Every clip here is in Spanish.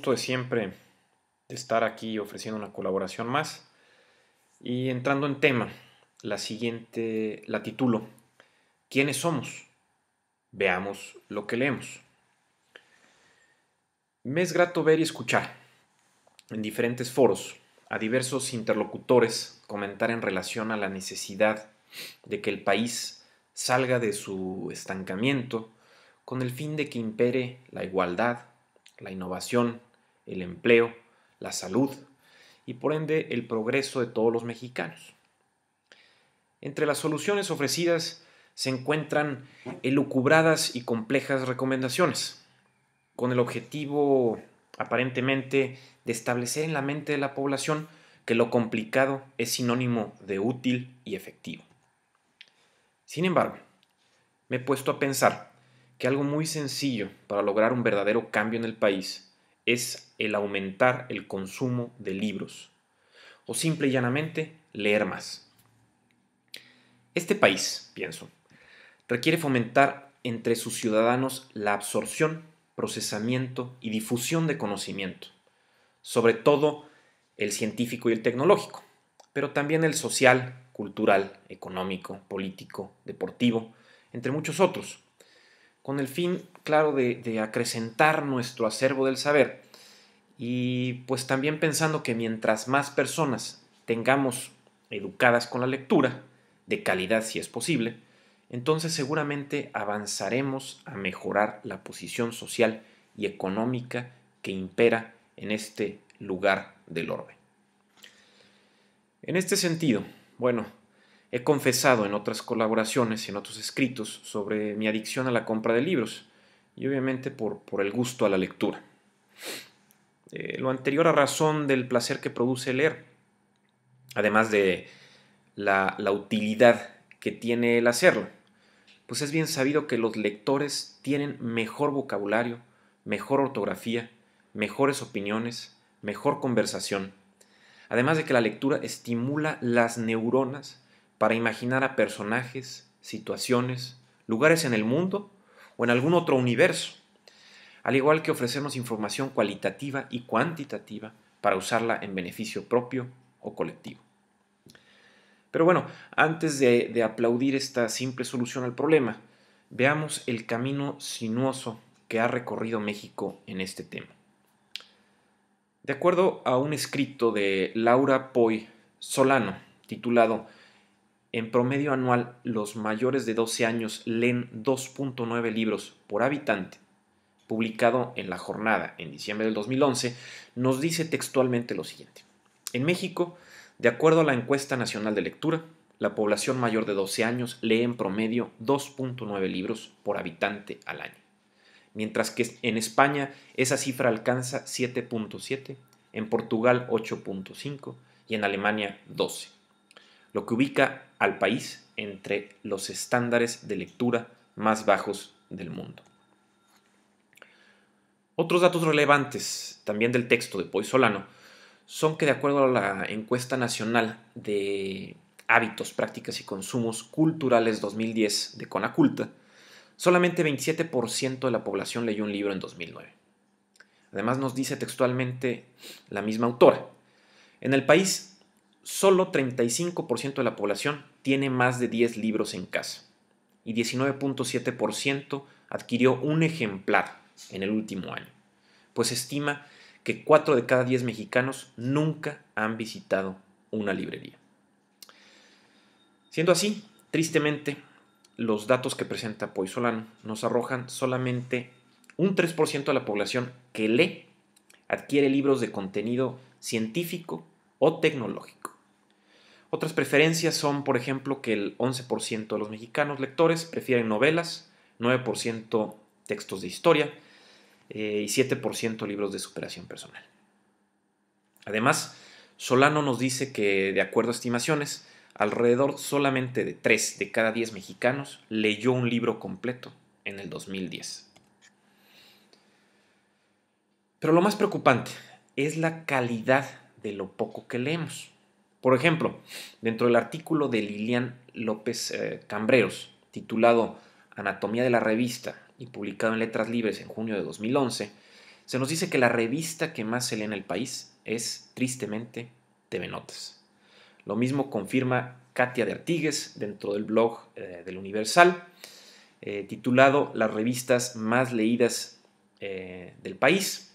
gusto de siempre de estar aquí ofreciendo una colaboración más. Y entrando en tema, la siguiente la titulo: ¿Quiénes somos? Veamos lo que leemos. Me es grato ver y escuchar en diferentes foros a diversos interlocutores comentar en relación a la necesidad de que el país salga de su estancamiento con el fin de que impere la igualdad, la innovación, el empleo, la salud y por ende el progreso de todos los mexicanos. Entre las soluciones ofrecidas se encuentran elucubradas y complejas recomendaciones, con el objetivo aparentemente de establecer en la mente de la población que lo complicado es sinónimo de útil y efectivo. Sin embargo, me he puesto a pensar que algo muy sencillo para lograr un verdadero cambio en el país es el aumentar el consumo de libros, o simple y llanamente leer más. Este país, pienso, requiere fomentar entre sus ciudadanos la absorción, procesamiento y difusión de conocimiento, sobre todo el científico y el tecnológico, pero también el social, cultural, económico, político, deportivo, entre muchos otros, con el fin, claro, de acrecentar nuestro acervo del saber y pues también pensando que mientras más personas tengamos educadas con la lectura, de calidad si es posible, entonces seguramente avanzaremos a mejorar la posición social y económica que impera en este lugar del orbe. En este sentido, bueno, he confesado en otras colaboraciones y en otros escritos sobre mi adicción a la compra de libros y obviamente por el gusto a la lectura. Lo anterior a razón del placer que produce leer, además de la utilidad que tiene el hacerlo, pues es bien sabido que los lectores tienen mejor vocabulario, mejor ortografía, mejores opiniones, mejor conversación, además de que la lectura estimula las neuronas para imaginar a personajes, situaciones, lugares en el mundo o en algún otro universo, al igual que ofrecernos información cualitativa y cuantitativa para usarla en beneficio propio o colectivo. Pero bueno, antes de aplaudir esta simple solución al problema, veamos el camino sinuoso que ha recorrido México en este tema. De acuerdo a un escrito de Laura Poy Solano, titulado "En promedio anual, los mayores de 12 años leen 2.9 libros por habitante", publicado en La Jornada en diciembre del 2011, nos dice textualmente lo siguiente: en México, de acuerdo a la Encuesta Nacional de Lectura, la población mayor de 12 años lee en promedio 2.9 libros por habitante al año, mientras que en España esa cifra alcanza 7.7, en Portugal 8.5 y en Alemania 12, lo que ubica al país entre los estándares de lectura más bajos del mundo. Otros datos relevantes, también del texto de Poy Solano, son que de acuerdo a la Encuesta Nacional de Hábitos, Prácticas y Consumos Culturales 2010 de Conaculta, solamente 27% de la población leyó un libro en 2009. Además nos dice textualmente la misma autora: en el país, solo 35% de la población tiene más de 10 libros en casa y 19.7% adquirió un ejemplar en el último año, pues estima que 4 de cada 10 mexicanos nunca han visitado una librería. Siendo así, tristemente, los datos que presenta Poy Solano nos arrojan solamente un 3% de la población que lee adquiere libros de contenido científico o tecnológico. Otras preferencias son, por ejemplo, que el 11% de los mexicanos lectores prefieren novelas, 9% textos de historia y 7% libros de superación personal. Además, Solano nos dice que, de acuerdo a estimaciones, alrededor solamente de 3 de cada 10 mexicanos leyó un libro completo en el 2010. Pero lo más preocupante es la calidad de lo poco que leemos. Por ejemplo, dentro del artículo de Lilian López Cambreros, titulado Anatomía de la Revista y publicado en Letras Libres en junio de 2011, se nos dice que la revista que más se lee en el país es, tristemente, TV Notas. Lo mismo confirma Katia de Artigues dentro del blog del Universal, titulado Las revistas más leídas del país,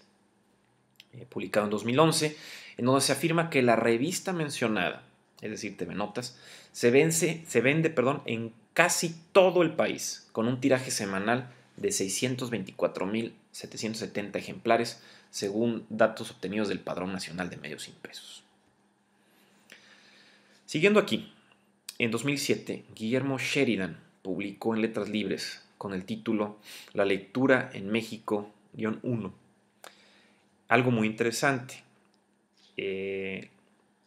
publicado en 2011, en donde se afirma que la revista mencionada, es decir, TV Notas, se vende en casi todo el país, con un tiraje semanal de 624.770 ejemplares, según datos obtenidos del Padrón Nacional de Medios Impresos. Siguiendo aquí, en 2007, Guillermo Sheridan publicó en Letras Libres con el título La lectura en México-1, algo muy interesante,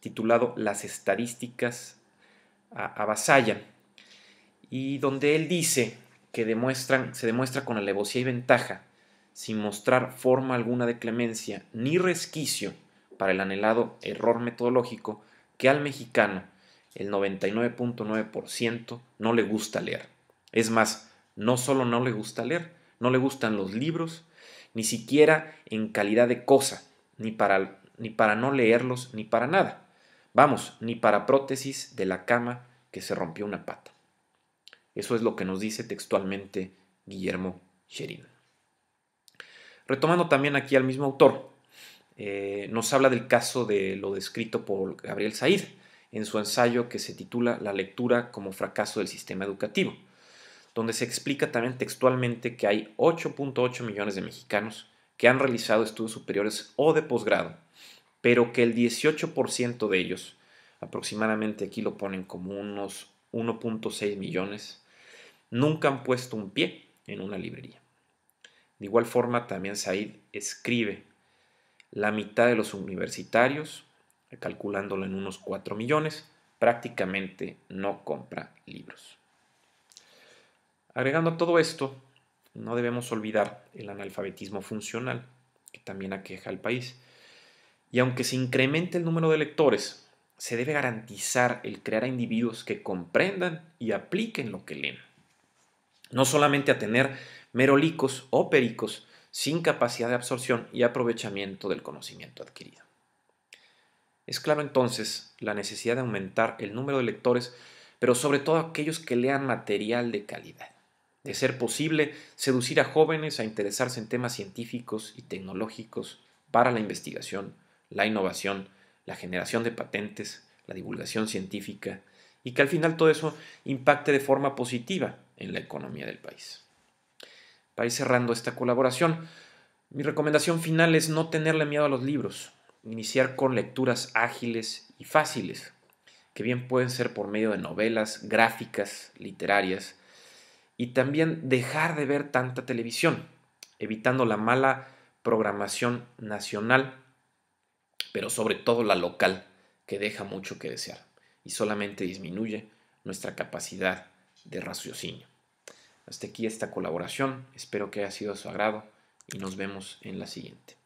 titulado Las estadísticas avasallan, y donde él dice que se demuestra con alevosía y ventaja, sin mostrar forma alguna de clemencia ni resquicio para el anhelado error metodológico, que al mexicano el 99.9% no le gusta leer. Es más, no solo no le gusta leer, no le gustan los libros, ni siquiera en calidad de cosa, ni para no leerlos, ni para nada. Vamos, ni para prótesis de la cama que se rompió una pata. Eso es lo que nos dice textualmente Guillermo Sheridan. Retomando también aquí al mismo autor, nos habla del caso de lo descrito por Gabriel Said en su ensayo que se titula La lectura como fracaso del sistema educativo, donde se explica también textualmente que hay 8.8 millones de mexicanos que han realizado estudios superiores o de posgrado, pero que el 18% de ellos, aproximadamente aquí lo ponen como unos 1.6 millones, nunca han puesto un pie en una librería. De igual forma, también Said escribe: la mitad de los universitarios, calculándolo en unos 4 millones, prácticamente no compra libros. Agregando a todo esto, no debemos olvidar el analfabetismo funcional, que también aqueja al país. Y aunque se incremente el número de lectores, se debe garantizar el crear a individuos que comprendan y apliquen lo que leen. No solamente a tener merolicos o pericos sin capacidad de absorción y aprovechamiento del conocimiento adquirido. Es claro entonces la necesidad de aumentar el número de lectores, pero sobre todo aquellos que lean material de calidad. De ser posible, seducir a jóvenes a interesarse en temas científicos y tecnológicos para la investigación, la innovación, la generación de patentes, la divulgación científica, y que al final todo eso impacte de forma positiva en la economía del país. Para ir cerrando esta colaboración, mi recomendación final es no tenerle miedo a los libros, iniciar con lecturas ágiles y fáciles, que bien pueden ser por medio de novelas, gráficas, literarias, y también dejar de ver tanta televisión, evitando la mala programación nacional, pero sobre todo la local, que deja mucho que desear y solamente disminuye nuestra capacidad de raciocinio. Hasta aquí esta colaboración, espero que haya sido de su agrado y nos vemos en la siguiente.